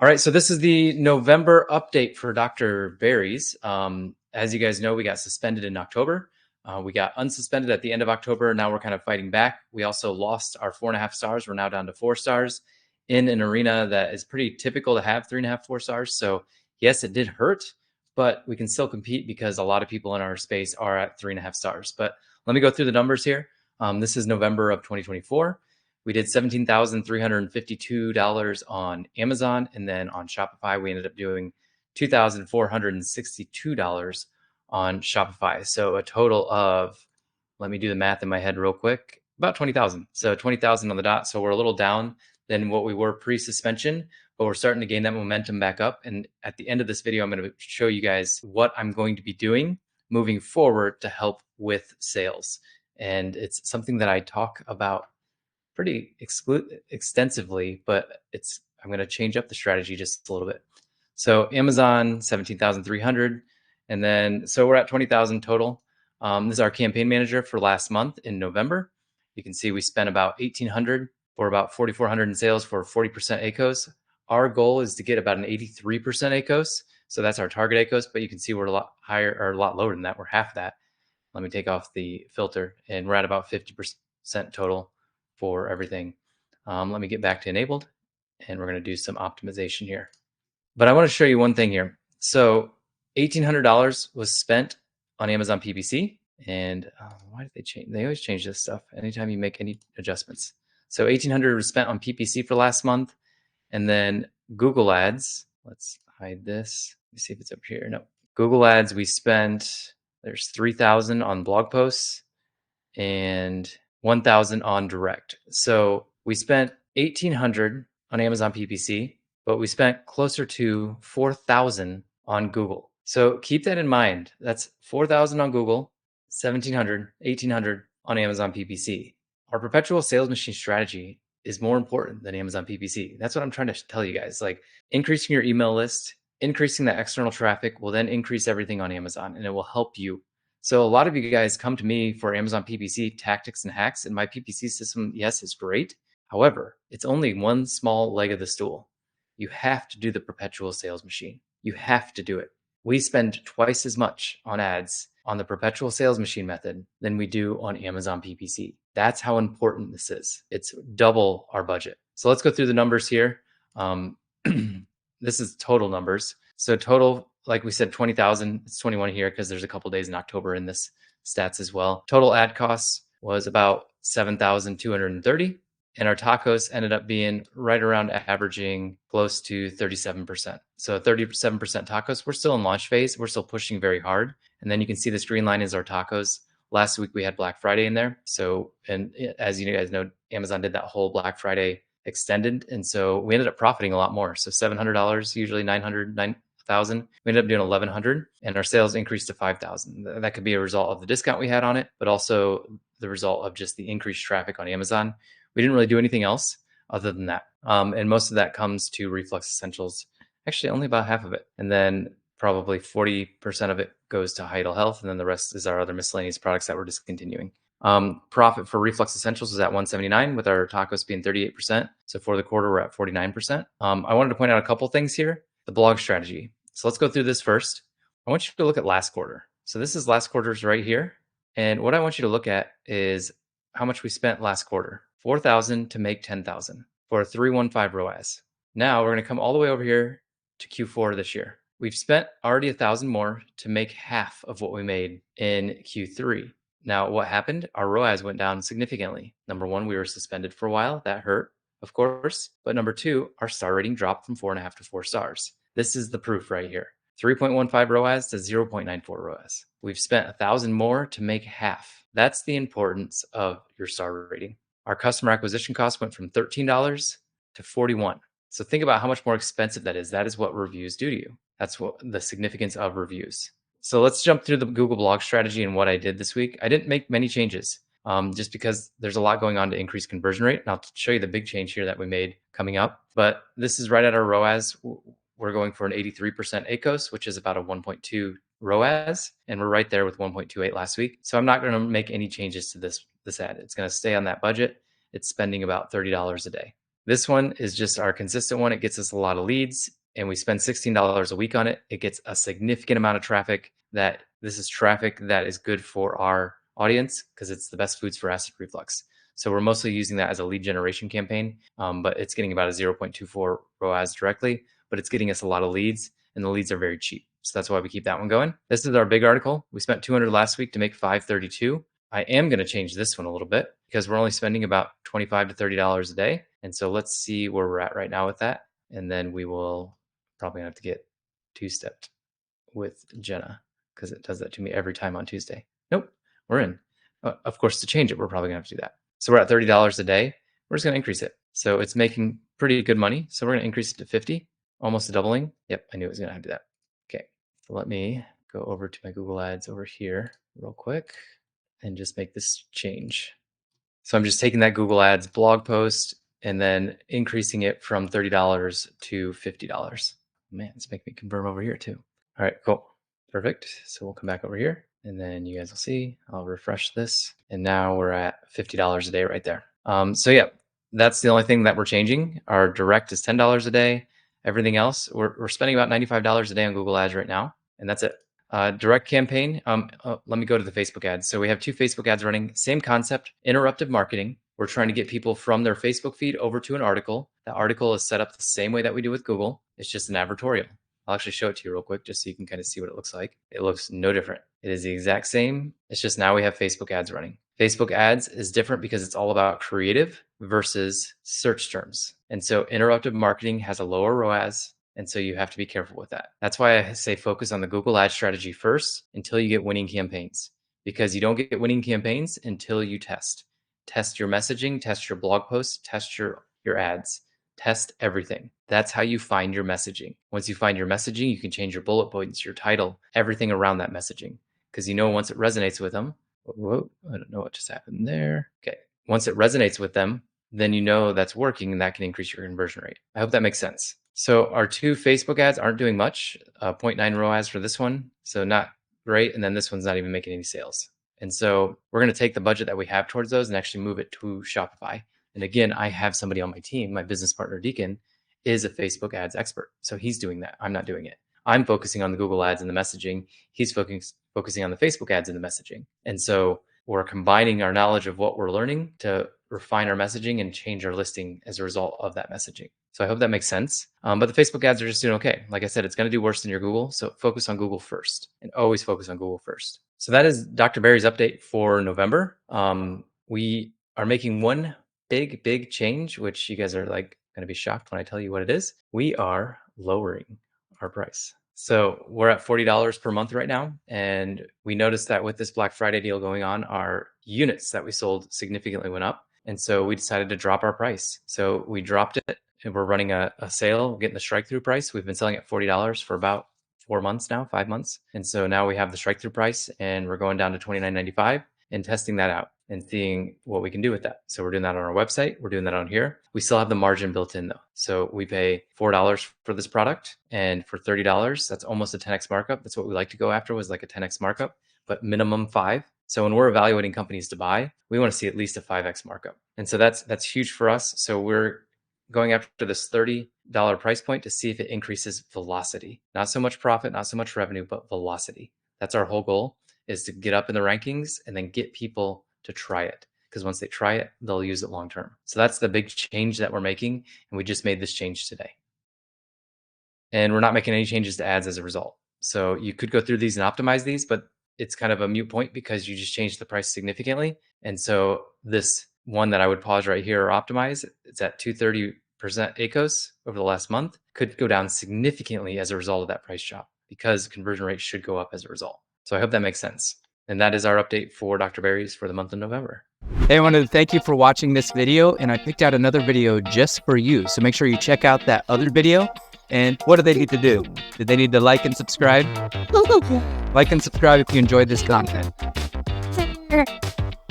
All right, so this is the November update for Dr. Berry's. As you guys know, we got suspended in October. We got unsuspended at the end of October. Now we're kind of fighting back. We also lost our 4.5 stars. We're now down to 4 stars in an arena that is pretty typical to have 3.5, 4 stars. So yes, it did hurt, but we can still compete because a lot of people in our space are at 3.5 stars. But let me go through the numbers here. This is November of 2024. We did $17,352 on Amazon, and then on Shopify, we ended up doing $2,462 on Shopify. So a total of, let me do the math in my head real quick, about 20,000. So 20,000 on the dot. So we're a little down than what we were pre-suspension, but we're starting to gain that momentum back up. And at the end of this video, I'm going to show you guys what I'm going to be doing moving forward to help with sales. And it's something that I talk about pretty extensively, but I'm going to change up the strategy just a little bit. So Amazon, 17,300. And then, so we're at 20,000 total. This is our campaign manager for last month in November. You can see we spent about 1,800 for about 4,400 in sales for 40% ACOS. Our goal is to get about an 83% ACOS. So that's our target ACOS, but you can see we're a lot higher or a lot lower than that. We're half that. Let me take off the filter, and we're at about 50% total for everything. Let me get back to enabled, and we're going to do some optimization here. But I want to show you one thing here. So $1,800 was spent on Amazon PPC, and why did they change? They always change this stuff anytime you make any adjustments. So $1,800 was spent on PPC for last month, and then Google Ads. Let's hide this. Let me see if it's up here. No, Google Ads. We spent, there's 3,000 on blog posts and 1,000 on direct. So we spent 1,800 on Amazon PPC, but we spent closer to 4,000 on Google. So keep that in mind. That's 4,000 on Google, 1,700, 1,800 on Amazon PPC. Our perpetual sales machine strategy is more important than Amazon PPC. That's what I'm trying to tell you guys. Like, increasing your email list, increasing that external traffic will then increase everything on Amazon, and it will help you. So a lot of you guys come to me for Amazon PPC tactics and hacks, and my PPC system, yes, is great. However, it's only one small leg of the stool. You have to do the perpetual sales machine. You have to do it. We spend twice as much on ads on the perpetual sales machine method than we do on Amazon PPC. That's how important this is. It's double our budget. So let's go through the numbers here. This is total numbers. So total, like we said, 20,000. It's 21 here because there's a couple days in October in this stats as well. Total ad costs was about 7,230. And our tacos ended up being right around averaging close to 37%. So 37% tacos. We're still in launch phase. We're still pushing very hard. And then you can see this green line is our tacos. Last week we had Black Friday in there. So, and as you guys know, Amazon did that whole Black Friday extended. And so we ended up profiting a lot more. So $700, usually 9,000. We ended up doing 1,100, and our sales increased to 5,000. That could be a result of the discount we had on it, but also the result of just the increased traffic on Amazon. We didn't really do anything else other than that. And most of that comes to Reflux Essentials. Actually, only about half of it. And then probably 40% of it goes to Heidel Health. And then the rest is our other miscellaneous products that we're discontinuing. Profit for Reflux Essentials is at 179, with our tacos being 38%. So for the quarter, we're at 49%. I wanted to point out a couple things here. The blog strategy. So let's go through this first. I want you to look at last quarter. So this is last quarter's right here. And what I want you to look at is how much we spent last quarter. 4,000 to make 10,000 for a 315 ROAS. Now we're going to come all the way over here to Q4 this year. We've spent already 1,000 more to make half of what we made in Q3. Now, what happened? Our ROAS went down significantly. Number one, we were suspended for a while. That hurt, of course. But number two, our star rating dropped from 4.5 to 4 stars. This is the proof right here. 3.15 ROAS to 0.94 ROAS. We've spent 1,000 more to make half. That's the importance of your star rating. Our customer acquisition cost went from $13 to $41. So think about how much more expensive that is. That is what reviews do to you. That's what the significance of reviews. So let's jump through the Google blog strategy and what I did this week. I didn't make many changes just because there's a lot going on to increase conversion rate. And I'll show you the big change here that we made coming up. But this is right at our ROAS. We're going for an 83% ACOS, which is about a 1.2 ROAS. And we're right there with 1.28 last week. So I'm not going to make any changes to this ad. It's going to stay on that budget. It's spending about $30 a day. This one is just our consistent one. It gets us a lot of leads, and we spend $16 a week on it. It gets a significant amount of traffic. This is traffic that is good for our audience because it's the best foods for acid reflux. So we're mostly using that as a lead generation campaign, but it's getting about a 0.24 ROAS directly, but it's getting us a lot of leads, and the leads are very cheap. So that's why we keep that one going. This is our big article. We spent $200 last week to make $532. I am going to change this one a little bit because we're only spending about $25 to $30 a day. And so let's see where we're at right now with that. And then we will probably have to get two-stepped with Jenna because it does that to me every time on Tuesday. Nope, we're in. Of course, to change it, we're probably going to have to do that. So we're at $30 a day. We're just going to increase it. So it's making pretty good money. So we're going to increase it to 50, almost a doubling. Yep, I knew it was going to have to do that. Okay, so let me go over to my Google Ads over here real quick and just make this change. So I'm just taking that Google Ads blog post and then increasing it from $30 to $50. Man, it's making me confirm over here too. All right, cool. Perfect. So we'll come back over here and then you guys will see, I'll refresh this. And now we're at $50 a day right there. So yeah, that's the only thing that we're changing. Our direct is $10 a day. Everything else, we're spending about $95 a day on Google Ads right now. And that's it. Direct campaign. Let me go to the Facebook ads. So we have 2 Facebook ads running. Same concept, interruptive marketing. We're trying to get people from their Facebook feed over to an article. The article is set up the same way that we do with Google. It's just an advertorial. I'll actually show it to you real quick just so you can kind of see what it looks like. It looks no different. It is the exact same. It's just now we have Facebook ads running. Facebook ads is different because it's all about creative versus search terms. And so interruptive marketing has a lower ROAS. And so you have to be careful with that. That's why I say focus on the Google Ads strategy first until you get winning campaigns, because you don't get winning campaigns until you test. Test your messaging, test your blog posts, test your ads, test everything. That's how you find your messaging. Once you find your messaging, you can change your bullet points, your title, everything around that messaging. Because you know once it resonates with them, whoa, I don't know what just happened there. Okay, once it resonates with them, then you know that's working and that can increase your conversion rate. I hope that makes sense. So our 2 Facebook ads aren't doing much, 0.9 ROAS for this one. So not great. And then this one's not even making any sales. And so we're going to take the budget that we have towards those and actually move it to Shopify. And again, I have somebody on my team, my business partner, Deacon, is a Facebook ads expert. So he's doing that. I'm not doing it. I'm focusing on the Google ads and the messaging. He's focusing on the Facebook ads and the messaging. And so we're combining our knowledge of what we're learning to refine our messaging and change our listing as a result of that messaging. So I hope that makes sense. But the Facebook ads are just doing okay. Like I said, it's going to do worse than your Google. So focus on Google first and always focus on Google first. So that is Dr. Barry's update for November. We are making one big change, which you guys are like going to be shocked when I tell you what it is. We are lowering our price. So we're at $40 per month right now. And we noticed that with this Black Friday deal going on, our units that we sold significantly went up. And so we decided to drop our price. So we dropped it and we're running a sale, getting the strike through price. We've been selling at $40 for about 4 months now, 5 months. And so now we have the strike through price and we're going down to $29.95 and testing that out and seeing what we can do with that. So we're doing that on our website. We're doing that on here. We still have the margin built in though. So we pay $4 for this product, and for $30, that's almost a 10x markup. That's what we like to go after, was like a 10x markup, but minimum 5. So when we're evaluating companies to buy, we want to see at least a 5x markup. And so that's huge for us. So we're going after this $30 price point to see if it increases velocity. Not so much profit, not so much revenue, but velocity. That's our whole goal, is to get up in the rankings and then get people to try it. Because once they try it, they'll use it long term. So that's the big change that we're making. And we just made this change today. And we're not making any changes to ads as a result. So you could go through these and optimize these, but it's kind of a moot point because you just changed the price significantly. And so this one that I would pause right here or optimize, it's at 230% ACOS over the last month, could go down significantly as a result of that price drop, because conversion rates should go up as a result. So I hope that makes sense. And that is our update for Dr. Barry's for the month of November. Hey, I wanted to thank you for watching this video, and I picked out another video just for you. So make sure you check out that other video. And what do they need to do? Do they need to like and subscribe? Like and subscribe if you enjoyed this content.